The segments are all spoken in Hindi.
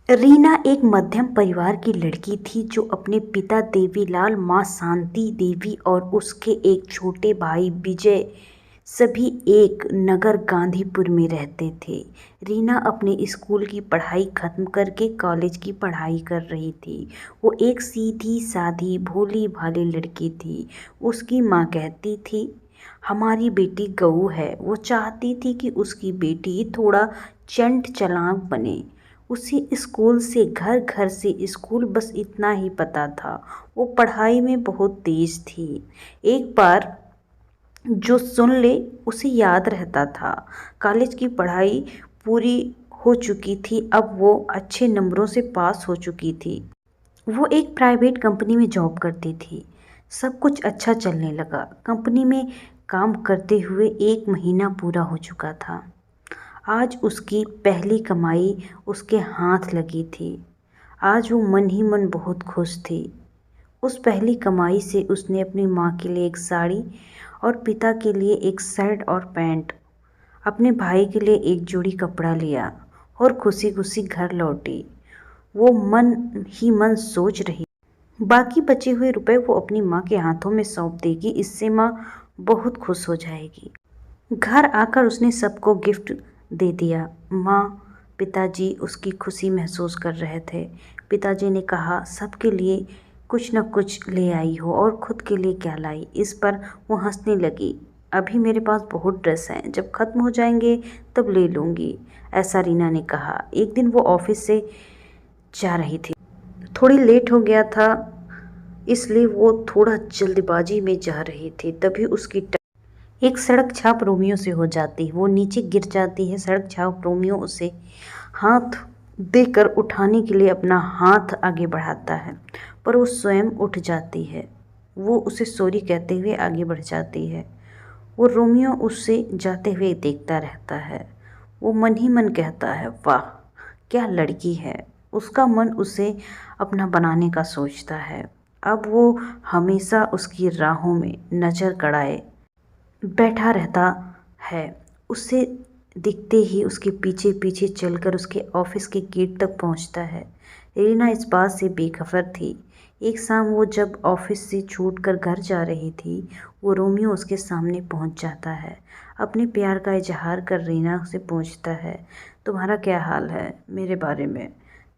रीना एक मध्यम परिवार की लड़की थी जो अपने पिता देवीलाल, माँ शांति देवी और उसके एक छोटे भाई विजय सभी एक नगर गांधीपुर में रहते थे। रीना अपने स्कूल की पढ़ाई खत्म करके कॉलेज की पढ़ाई कर रही थी। वो एक सीधी सादी भोली भाली लड़की थी। उसकी माँ कहती थी, हमारी बेटी गऊ है। वो चाहती थी कि उसकी बेटी थोड़ा चंट चालाक बने। उसे स्कूल से घर, घर से स्कूल, बस इतना ही पता था। वो पढ़ाई में बहुत तेज थी। एक बार जो सुन ले उसे याद रहता था। कॉलेज की पढ़ाई पूरी हो चुकी थी। अब वो अच्छे नंबरों से पास हो चुकी थी। वो एक प्राइवेट कंपनी में जॉब करती थी। सब कुछ अच्छा चलने लगा। कंपनी में काम करते हुए 1 महीना पूरा हो चुका था। आज उसकी पहली कमाई उसके हाथ लगी थी। आज वो मन ही मन बहुत खुश थी। उस पहली कमाई से उसने अपनी माँ के लिए एक साड़ी और पिता के लिए एक शर्ट और पैंट, अपने भाई के लिए एक जोड़ी कपड़ा लिया और खुशी खुशी घर लौटी। वो मन ही मन सोच रही, बाकी बचे हुए रुपए वो अपनी माँ के हाथों में सौंप देगी। इससे माँ बहुत खुश हो जाएगी। घर आकर उसने सबको गिफ्ट दे दिया। माँ, पिताजी उसकी खुशी महसूस कर रहे थे। पिताजी ने कहा, सबके लिए कुछ न कुछ ले आई हो और खुद के लिए क्या लाई। इस पर वो हंसने लगी। अभी मेरे पास बहुत ड्रेस हैं, जब ख़त्म हो जाएंगे तब ले लूँगी, ऐसा रीना ने कहा। एक दिन वो ऑफिस से जा रही थी। थोड़ी लेट हो गया था, इसलिए वो थोड़ा जल्दबाजी में जा रही थी। तभी उसकी एक सड़क छाप रोमियो से हो जाती है। वो नीचे गिर जाती है। सड़क छाप रोमियो उसे हाथ देकर उठाने के लिए अपना हाथ आगे बढ़ाता है, पर वो स्वयं उठ जाती है। वो उसे सॉरी कहते हुए आगे बढ़ जाती है। वो रोमियो उससे जाते हुए देखता रहता है। वो मन ही मन कहता है, वाह क्या लड़की है। उसका मन उसे अपना बनाने का सोचता है। अब वो हमेशा उसकी राहों में नज़र गड़ाए बैठा रहता है। उसे दिखते ही उसके पीछे पीछे चलकर उसके ऑफिस के गेट तक पहुंचता है। रीना इस बात से बेखबर थी। एक शाम वो जब ऑफिस से छूटकर घर जा रही थी, वो रोमियो उसके सामने पहुंच जाता है। अपने प्यार का इजहार कर रीना से पूछता है, तुम्हारा क्या हाल है मेरे बारे में।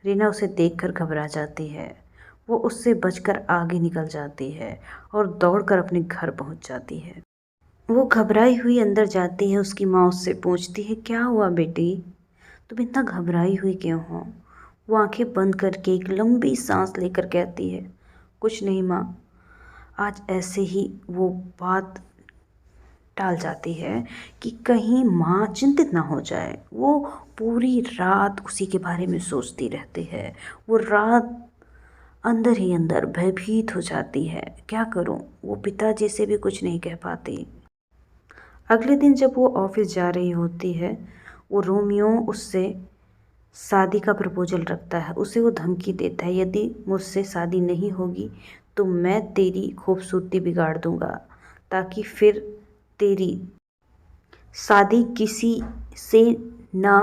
रीना उसे देखकर घबरा जाती है। वो उससे बचकर आगे निकल जाती है और दौड़कर अपने घर पहुंच जाती है। वो घबराई हुई अंदर जाती है। उसकी माँ उससे पूछती है, क्या हुआ बेटी, तुम इतना घबराई हुई क्यों हो। वो आंखें बंद करके एक लंबी सांस लेकर कहती है, कुछ नहीं माँ। आज ऐसे ही वो बात टाल जाती है कि कहीं माँ चिंतित ना हो जाए। वो पूरी रात उसी के बारे में सोचती रहती है। वो रात अंदर ही अंदर भयभीत हो जाती है। क्या करूँ, वो पिताजी से भी कुछ नहीं कह पाती। अगले दिन जब वो ऑफिस जा रही होती है, वो रोमियो उससे शादी का प्रपोजल रखता है। उसे वो धमकी देता है, यदि मुझसे शादी नहीं होगी तो मैं तेरी खूबसूरती बिगाड़ दूंगा, ताकि फिर तेरी शादी किसी से ना।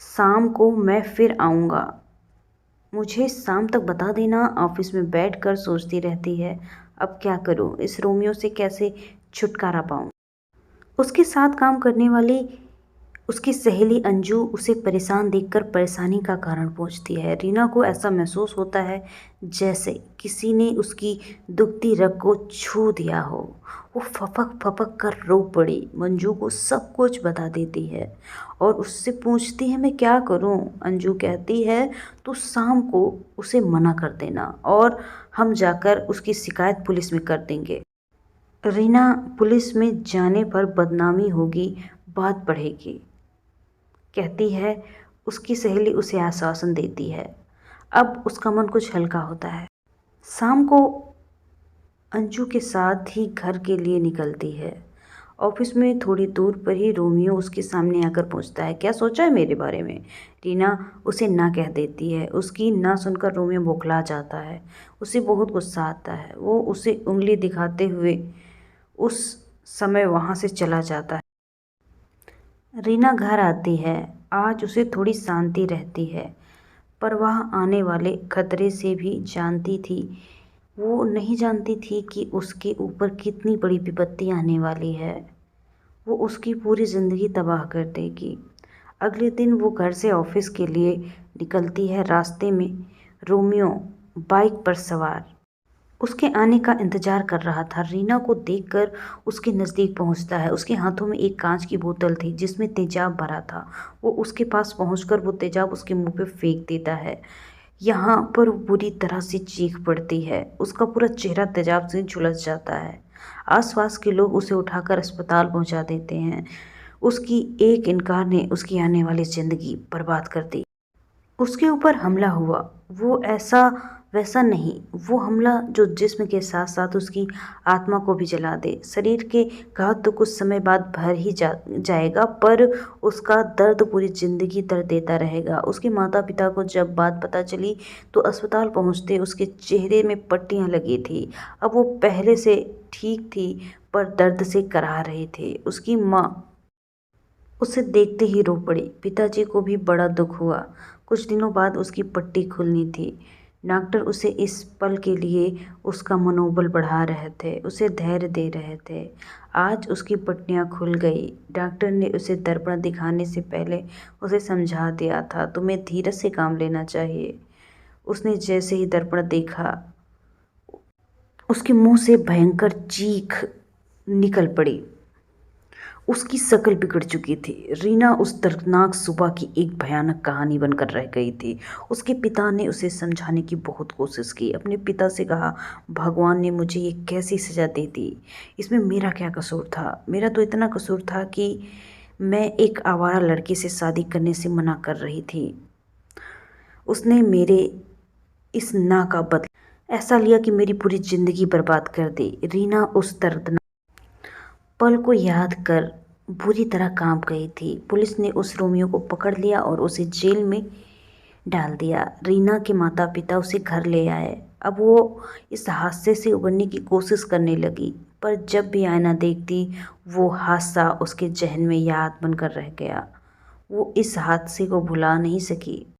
शाम को मैं फिर आऊँगा, मुझे शाम तक बता देना। ऑफिस में बैठकर सोचती रहती है, अब क्या करूँ, इस रोमियो से कैसे छुटकारा पाऊँ। उसके साथ काम करने वाली उसकी सहेली अंजू उसे परेशान देखकर परेशानी का कारण पूछती है। रीना को ऐसा महसूस होता है जैसे किसी ने उसकी दुखती रग को छू दिया हो। वो फपक फपक कर रो पड़ी। मंजू को सब कुछ बता देती है और उससे पूछती है, मैं क्या करूं। अंजू कहती है, तू शाम को उसे मना कर देना और हम जाकर उसकी शिकायत पुलिस में कर देंगे। रीना, पुलिस में जाने पर बदनामी होगी, बात बढ़ेगी, कहती है। उसकी सहेली उसे आश्वासन देती है। अब उसका मन कुछ हल्का होता है। शाम को अंजू के साथ ही घर के लिए निकलती है। ऑफिस में थोड़ी दूर पर ही रोमियो उसके सामने आकर पूछता है, क्या सोचा है मेरे बारे में। रीना उसे ना कह देती है। उसकी ना सुनकर रोमियो बौखला जाता है। उसे बहुत गुस्सा आता है। वो उसे उंगली दिखाते हुए उस समय वहाँ से चला जाता है। रीना घर आती है। आज उसे थोड़ी शांति रहती है। पर वह आने वाले खतरे से भी जानती थी। वो नहीं जानती थी कि उसके ऊपर कितनी बड़ी विपत्ति आने वाली है। वो उसकी पूरी ज़िंदगी तबाह कर देगी। अगले दिन वो घर से ऑफिस के लिए निकलती है। रास्ते में रोमियो बाइक पर सवार उसके आने का इंतजार कर रहा था। रीना को देखकर उसके नज़दीक पहुंचता है। उसके हाथों में एक कांच की बोतल थी जिसमें तेजाब भरा था। वो उसके पास पहुंचकर वो तेजाब उसके मुंह पे फेंक देता है। यहाँ पर वो बुरी तरह से चीख पड़ती है। उसका पूरा चेहरा तेजाब से झुलस जाता है। आसपास के लोग उसे उठाकर अस्पताल पहुंचा देते हैं। उसकी एक इनकार ने उसकी आने वाली ज़िंदगी बर्बाद कर दी। उसके ऊपर हमला हुआ, वो ऐसा वैसा नहीं, वो हमला जो जिस्म के साथ साथ उसकी आत्मा को भी जला दे। शरीर के घाव तो कुछ समय बाद भर ही जाएगा, पर उसका दर्द पूरी ज़िंदगी दर्द देता रहेगा। उसके माता पिता को जब बात पता चली तो अस्पताल पहुंचते उसके चेहरे में पट्टियां लगी थी। अब वो पहले से ठीक थी, पर दर्द से कराह रहे थे। उसकी माँ उसे देखते ही रो पड़ी। पिताजी को भी बड़ा दुख हुआ। कुछ दिनों बाद उसकी पट्टी खुलनी थी। डॉक्टर उसे इस पल के लिए उसका मनोबल बढ़ा रहे थे, उसे धैर्य दे रहे थे। आज उसकी पट्टियां खुल गई। डॉक्टर ने उसे दर्पण दिखाने से पहले उसे समझा दिया था, तुम्हें धीरज से काम लेना चाहिए। उसने जैसे ही दर्पण देखा, उसके मुंह से भयंकर चीख निकल पड़ी। उसकी शक्ल बिगड़ चुकी थी। रीना उस दर्दनाक सुबह की एक भयानक कहानी बनकर रह गई थी। उसके पिता ने उसे समझाने की बहुत कोशिश की। अपने पिता से कहा, भगवान ने मुझे ये कैसी सज़ा दे दी, इसमें मेरा क्या कसूर था। मेरा तो इतना कसूर था कि मैं एक आवारा लड़के से शादी करने से मना कर रही थी। उसने मेरे इस ना का बदला ऐसा लिया कि मेरी पूरी ज़िंदगी बर्बाद कर दी। रीना उस दर्दनाक पल को याद कर बुरी तरह कांप गई थी। पुलिस ने उस रोमियो को पकड़ लिया और उसे जेल में डाल दिया। रीना के माता पिता उसे घर ले आए। अब वो इस हादसे से उबरने की कोशिश करने लगी, पर जब भी आईना देखती वो हादसा उसके जहन में याद बनकर रह गया। वो इस हादसे को भुला नहीं सकी।